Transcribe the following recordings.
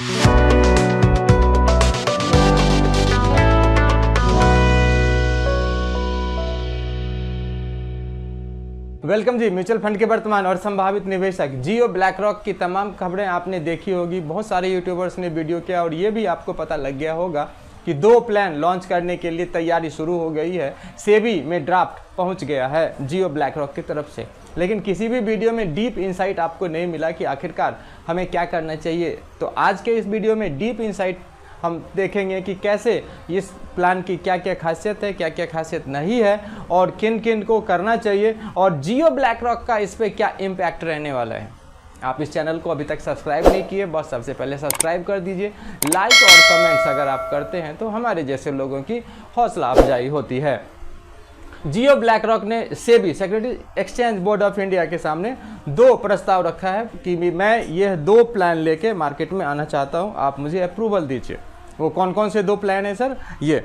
Welcome जी। Mutual fund के वर्तमान और संभावित निवेशक जियो ब्लैकरॉक की तमाम खबरें आपने देखी होगी। बहुत सारे यूट्यूबर्स ने वीडियो किया और ये भी आपको पता लग गया होगा कि 2 प्लान लॉन्च करने के लिए तैयारी शुरू हो गई है। सेबी में ड्राफ्ट पहुंच गया है जियो ब्लैकरॉक की तरफ से, लेकिन किसी भी वीडियो में डीप इंसाइट आपको नहीं मिला कि आखिरकार हमें क्या करना चाहिए। तो आज के इस वीडियो में डीप इंसाइट हम देखेंगे कि कैसे इस प्लान की क्या क्या खासियत है, क्या क्या खासियत नहीं है और किन किन को करना चाहिए और जियो ब्लैकरॉक का इस पर क्या इम्पैक्ट रहने वाला है। आप इस चैनल को अभी तक सब्सक्राइब नहीं किए, बस सबसे पहले सब्सक्राइब कर दीजिए। लाइक और कमेंट्स अगर आप करते हैं तो हमारे जैसे लोगों की हौसला अफजाई होती है। जियो ब्लैकरॉक ने SEBI securities exchange board of India के सामने 2 प्रस्ताव रखा है कि मैं ये 2 प्लान लेके मार्केट में आना चाहता हूँ, आप मुझे अप्रूवल दीजिए। वो कौन कौन से 2 प्लान है सर? ये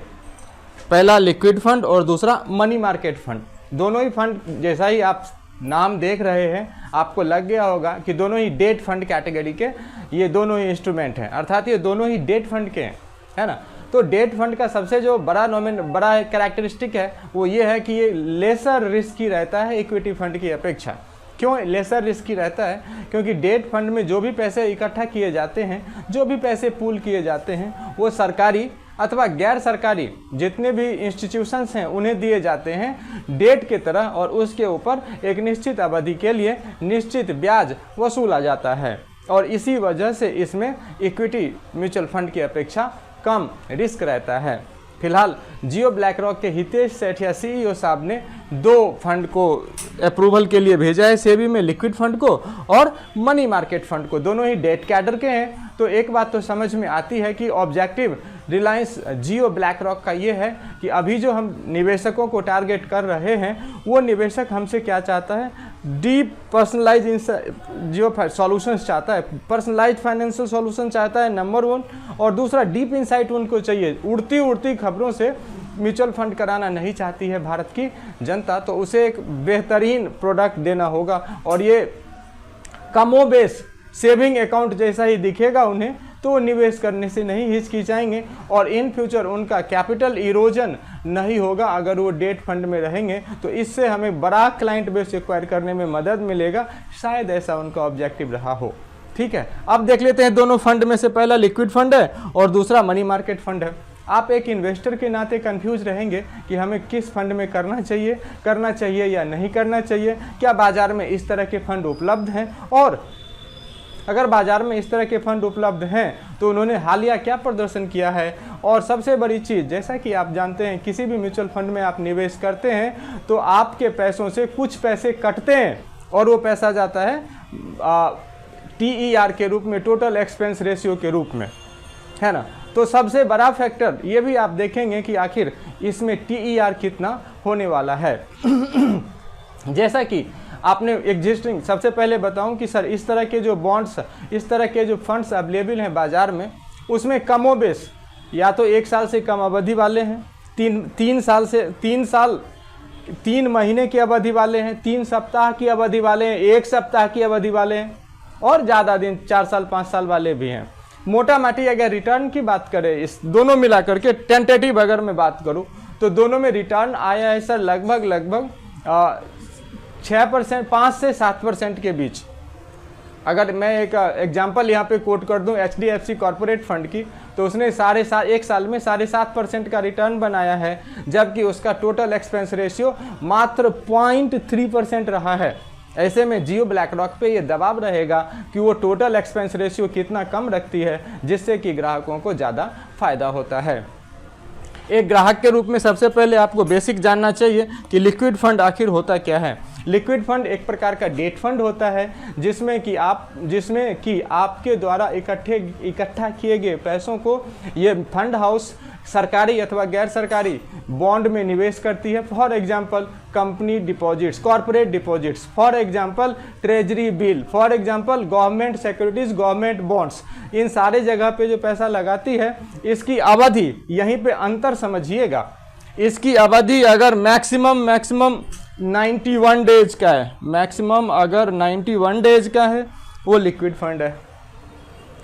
पहला लिक्विड फंड और दूसरा मनी मार्केट फंड। दोनों ही फंड, जैसा ही आप नाम देख रहे हैं आपको लग गया होगा कि दोनों ही डेट फंड कैटेगरी के ये दोनों ही इंस्ट्रूमेंट हैं, अर्थात ये दोनों ही डेट फंड के हैं, है ना। तो डेट फंड का सबसे जो बड़ा कैरेक्टरिस्टिक है वो ये है कि ये लेसर रिस्की रहता है इक्विटी फंड की अपेक्षा। क्यों लेसर रिस्की रहता है? क्योंकि डेट फंड में जो भी पैसे इकट्ठा किए जाते हैं, जो भी पैसे पूल किए जाते हैं, वो सरकारी अथवा गैर सरकारी जितने भी इंस्टीट्यूशंस हैं उन्हें दिए जाते हैं डेट के तरह, और उसके ऊपर एक निश्चित अवधि के लिए निश्चित ब्याज वसूला जाता है। और इसी वजह से इसमें इक्विटी म्यूचुअल फंड की अपेक्षा कम रिस्क रहता है। फिलहाल जियो ब्लैकरॉक के हितेश सेठिया CEO साहब ने 2 फंड को अप्रूवल के लिए भेजा है सेबी में, लिक्विड फंड को और मनी मार्केट फंड को। दोनों ही डेट कैडर के हैं। तो एक बात तो समझ में आती है कि ऑब्जेक्टिव रिलायंस जियो ब्लैकरॉक का ये है कि अभी जो हम निवेशकों को टारगेट कर रहे हैं वो निवेशक हमसे क्या चाहता है? डीप पर्सनलाइज जियो सॉल्यूशंस चाहता है, पर्सनलाइज फाइनेंशियल सॉल्यूशन चाहता है, नंबर 1। और दूसरा डीप इंसाइट उनको चाहिए। उड़ती उड़ती खबरों से म्यूचुअल फंड कराना नहीं चाहती है भारत की जनता, तो उसे एक बेहतरीन प्रोडक्ट देना होगा। और ये कमोबेश सेविंग अकाउंट जैसा ही दिखेगा उन्हें, तो वो निवेश करने से नहीं हिचकिचाएंगे और इन फ्यूचर उनका कैपिटल इरोजन नहीं होगा अगर वो डेट फंड में रहेंगे। तो इससे हमें बड़ा क्लाइंट बेस एक्वायर करने में मदद मिलेगा, शायद ऐसा उनका ऑब्जेक्टिव रहा हो। ठीक है, अब देख लेते हैं दोनों फंड में से पहला लिक्विड फंड है और दूसरा मनी मार्केट फंड है। आप एक इन्वेस्टर के नाते कंफ्यूज रहेंगे कि हमें किस फंड में करना चाहिए या नहीं करना चाहिए, क्या बाजार में इस तरह के फंड उपलब्ध हैं, और अगर बाजार में इस तरह के फंड उपलब्ध हैं तो उन्होंने हालिया क्या प्रदर्शन किया है। और सबसे बड़ी चीज़, जैसा कि आप जानते हैं किसी भी म्यूचुअल फंड में आप निवेश करते हैं तो आपके पैसों से कुछ पैसे कटते हैं और वो पैसा जाता है TER के रूप में, टोटल एक्सपेंस रेशियो के रूप में, है ना। तो सबसे बड़ा फैक्टर ये भी आप देखेंगे कि आखिर इसमें TER कितना होने वाला है। जैसा कि आपने एग्जिस्टिंग, सबसे पहले बताऊं कि सर इस तरह के जो बॉन्ड्स, इस तरह के जो फंड्स अवेलेबल हैं बाज़ार में, उसमें कमोबेश या तो 1 साल से कम अवधि वाले हैं, 3 महीने की अवधि वाले हैं, 3 सप्ताह की अवधि वाले हैं, 1 सप्ताह की अवधि वाले हैं और ज़्यादा दिन 4 साल 5 साल वाले भी हैं। मोटा माटी अगर रिटर्न की बात करें, इस दोनों मिला करके टेंटेटिव अगर मैं बात करूं तो दोनों में रिटर्न आया है सर लगभग 6%, 5 से 7% के बीच। अगर मैं एक एग्जांपल यहाँ पे कोट कर दूं HDFC कॉर्पोरेट फंड की, तो उसने 1 साल में 7.5% का रिटर्न बनाया है, जबकि उसका टोटल एक्सपेंस रेशियो मात्र 0.3% रहा है। ऐसे में जियो ब्लैकरॉक पे ये दबाव रहेगा कि वो टोटल एक्सपेंस रेशियो कितना कम रखती है, जिससे कि ग्राहकों को ज़्यादा फायदा होता है। एक ग्राहक के रूप में सबसे पहले आपको बेसिक जानना चाहिए कि लिक्विड फंड आखिर होता क्या है। लिक्विड फंड एक प्रकार का डेट फंड होता है जिसमें कि आपके द्वारा इकट्ठा किए गए पैसों को ये फंड हाउस सरकारी अथवा गैर सरकारी बॉन्ड में निवेश करती है। For example company deposits, corporate deposits, for example treasury bill, for example government securities, government bonds, इन सारे जगह पे जो पैसा लगाती है, इसकी अवधि, यहीं पे अंतर समझिएगा, इसकी अवधि अगर मैक्सिमम 91 डेज का है, मैक्सिमम अगर 91 डेज का है वो लिक्विड फंड है।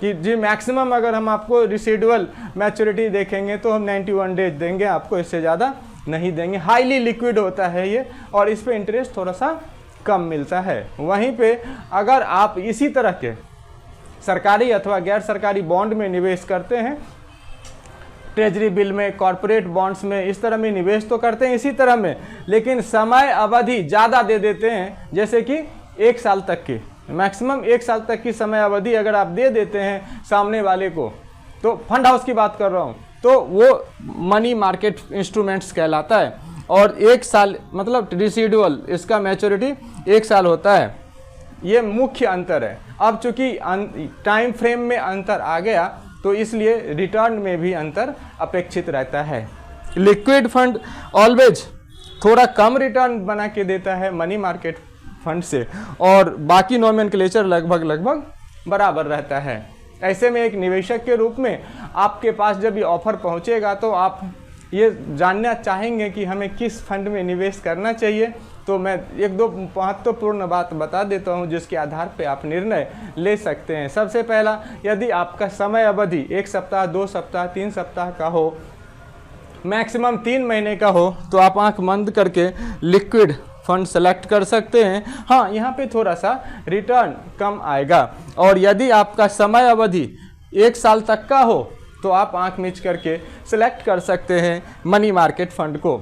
कि जी मैक्सिमम अगर हम आपको रिसीडुअल मैच्योरिटी देखेंगे तो हम 91 डेज देंगे आपको, इससे ज़्यादा नहीं देंगे। हाईली लिक्विड होता है ये और इस पे इंटरेस्ट थोड़ा सा कम मिलता है। वहीं पे अगर आप इसी तरह के सरकारी अथवा गैर सरकारी बॉन्ड में निवेश करते हैं, ट्रेजरी बिल में, कॉरपोरेट बॉन्ड्स में, इस तरह में निवेश तो करते हैं इसी तरह में, लेकिन समय अवधि ज़्यादा दे देते हैं, जैसे कि 1 साल तक की, मैक्सिमम 1 साल तक की समय अवधि अगर आप दे देते हैं सामने वाले को, तो फंड हाउस की बात कर रहा हूँ, तो वो मनी मार्केट इंस्ट्रूमेंट्स कहलाता है। और 1 साल मतलब रिसीडुअल, इसका मैच्योरिटी 1 साल होता है। ये मुख्य अंतर है। अब चूंकि टाइम फ्रेम में अंतर आ गया तो इसलिए रिटर्न में भी अंतर अपेक्षित रहता है। लिक्विड फंड ऑलवेज थोड़ा कम रिटर्न बना के देता है मनी मार्केट फंड से, और बाकी नॉमेनक्लेचर लगभग बराबर रहता है। ऐसे में एक निवेशक के रूप में आपके पास जब ये ऑफर पहुंचेगा तो आप ये जानना चाहेंगे कि हमें किस फंड में निवेश करना चाहिए। तो मैं 1-2 महत्वपूर्ण बात बता देता हूं जिसके आधार पे आप निर्णय ले सकते हैं। सबसे पहला, यदि आपका समय अवधि 1 सप्ताह, 2 सप्ताह, 3 सप्ताह का हो, मैक्सिमम 3 महीने का हो, तो आप आंख बंद करके लिक्विड फंड सेलेक्ट कर सकते हैं। हाँ, यहाँ पे थोड़ा सा रिटर्न कम आएगा। और यदि आपका समय अवधि 1 साल तक का हो तो आप आंख मीच करके सेलेक्ट कर सकते हैं मनी मार्केट फंड को।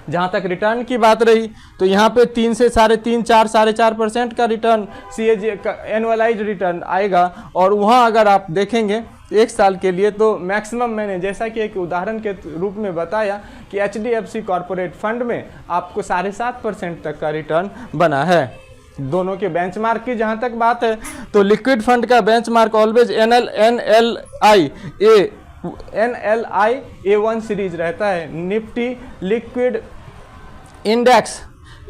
जहाँ तक रिटर्न की बात रही तो यहाँ पे 3 से 3.5, 4, 4.5% का रिटर्न CAG का एनुअलाइज रिटर्न आएगा। और वहाँ अगर आप देखेंगे 1 साल के लिए तो मैक्सिमम, मैंने जैसा कि एक उदाहरण के रूप में बताया कि HDFC कॉरपोरेट फंड में आपको 7.5% तक का रिटर्न बना है। दोनों के बेंचमार्क की जहाँ तक बात है तो लिक्विड फंड का benchmark always NLI A1 series रहता है, Nifty liquid index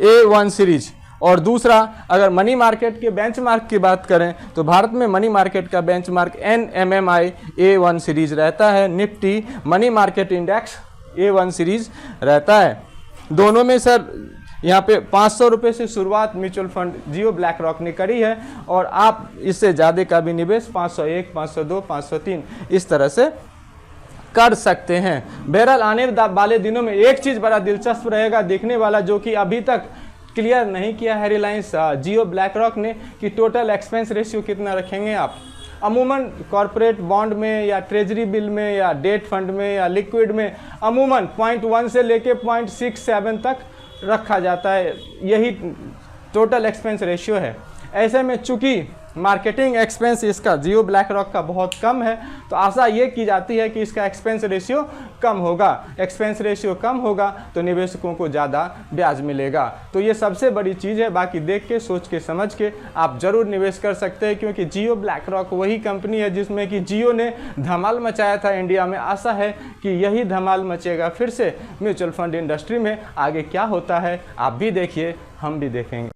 A1 series. और दूसरा, अगर मनी मार्केट के बेंचमार्क की बात करें तो भारत में मनी मार्केट का बेंचमार्क NMMI A1 सीरीज रहता है, Nifty money market index A1 series रहता है। दोनों में सर यहाँ पे 500 रुपये से शुरुआत म्यूचुअल फंड जियो ब्लैक रॉक ने करी है, और आप इससे ज़्यादा का भी निवेश 501, 502, 503 इस तरह से कर सकते हैं। बहरहाल आने वाले दिनों में एक चीज़ बड़ा दिलचस्प रहेगा देखने वाला, जो कि अभी तक क्लियर नहीं किया है रिलायंस जियो ब्लैक रॉक ने, कि टोटल एक्सपेंस रेशियो कितना रखेंगे आप। अमूमन कॉरपोरेट बॉन्ड में या ट्रेजरी बिल में या डेट फंड में या लिक्विड में अमूमन 0.1 से लेके 0.67 तक रखा जाता है, यही टोटल एक्सपेंस रेशियो है। ऐसे में चूंकि मार्केटिंग एक्सपेंस इसका जियो ब्लैक रॉक का बहुत कम है, तो आशा ये की जाती है कि इसका एक्सपेंस रेशियो कम होगा। एक्सपेंस रेशियो कम होगा तो निवेशकों को ज़्यादा ब्याज मिलेगा। तो ये सबसे बड़ी चीज़ है। बाकी देख के, सोच के, समझ के आप ज़रूर निवेश कर सकते हैं, क्योंकि जियो ब्लैक रॉक वही कंपनी है जिसमें कि जियो ने धमाल मचाया था इंडिया में। आशा है कि यही धमाल मचेगा फिर से म्यूचुअल फंड इंडस्ट्री में। आगे क्या होता है आप भी देखिए, हम भी देखेंगे।